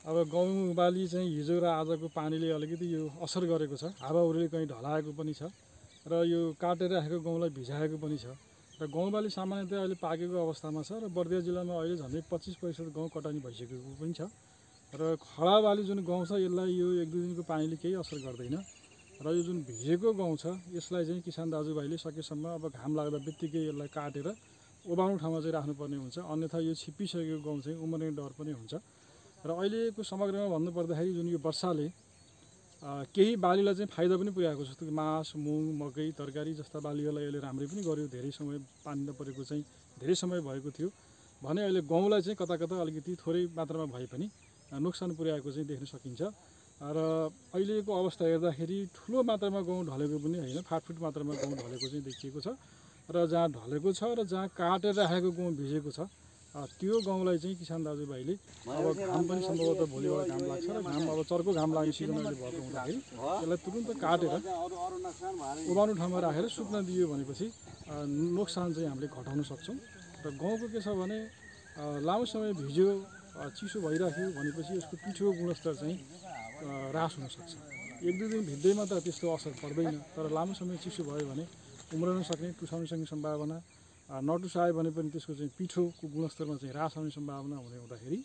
अब गहुँ बाली चाहिँ हिजो र आजको पानीले अलिकति यो असर गरेको छ। हावाहुरीले कहीँ ढलाएको पनि छ र यो काटेर राखेको गहुँलाई भिजाएको पनि छ र गहुँ बाली सामान्यतया अहिले पाकेको अवस्थामा छ र बर्दिया जिल्लामा अहिले झन्डै 25% गहुँ कटानी भइसकेको पनि छ र खडा बाली जुन गहुँ छ यसलाई यो 1-2 दिनको पानीले केही असर गर्दैन र यो जुन भिजेको गहुँ छ यसलाई चाहिँ किसान दाजुभाइले सकेसम्म अब घाम लाग्दा बित्तिकै यसलाई काटेर ओबानो ठाउँमा चाहिँ राख्नुपर्ने हुन्छ, अन्यथा यो छिप्पिसकेको गहुँ चाहिँ उम्रने डर पनि हुन्छ। र अहिलेको समग्रमा भन्नुपर्दाखेरि जुन यो वर्षाले केही बालीलाई चाहिँ फाइदा पनि पुर्याएको छ, जस्तो कि मास, मुङ, मकै, तरकारी जस्ता बालीहरूलाई यसले राम्रै पनि गर्यो। धेरै समय पानी नपरेको चाहिँ धेरै समय भएको थियो भने अहिले गहुँलाई चाहिँ कता कता अलिकति थोरै मात्रामा भए पनि नोक्सान पुर्याएको चाहिँ देख्न सकिन्छ। र अहिलेको अवस्था हेर्दाखेरि ठुलो मात्रामा गहुँ ढलेको पनि होइन, फाटफुट मात्रामा गहुँ ढलेको चाहिँ देखिएको छ र जहाँ ढलेको छ र जहाँ काटेर राखेको गहुँ भिजेको छ त्यो गहुँलाई चाहिँ किसान दाजुभाइले अब घाम पनि सम्भवतः भोलिबाट घाम लाग्छ र घाम अब चर्को घाम लाग्ने सिजन अहिले भएको हुँदाखेरि यसलाई तुरुन्त काटेर ओबानो ठाउँमा राखेर सुक्न दियो भनेपछि नोक्सान चाहिँ हामीले घटाउन सक्छौँ। र गहुँको के छ भने लामो समय भिज्यो चिसो भइराख्यो भनेपछि यसको पिठोको गुणस्तर चाहिँ ह्रास हुनसक्छ। 1-2 दिन भिज्दैमा त त्यस्तो असर पर्दैन, तर लामो समय चिसो भयो भने उम्रन सक्ने, टुसाउन सक्ने सम्भावना, नटुसायो भने पनि त्यसको चाहिँ पिठोको गुणस्तरमा चाहिँ ह्रास आउने सम्भावना हुँदै हुँदाखेरि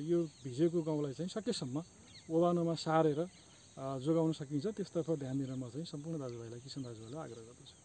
यो भिजेको गहुँलाई चाहिँ सकेसम्म ओबानोमा सारेर जोगाउन सकिन्छ। त्यसतर्फ ध्यान दिन म चाहिँ सम्पूर्ण दाजुभाइलाई, किसान दाजुभाइलाई आग्रह गर्दछु।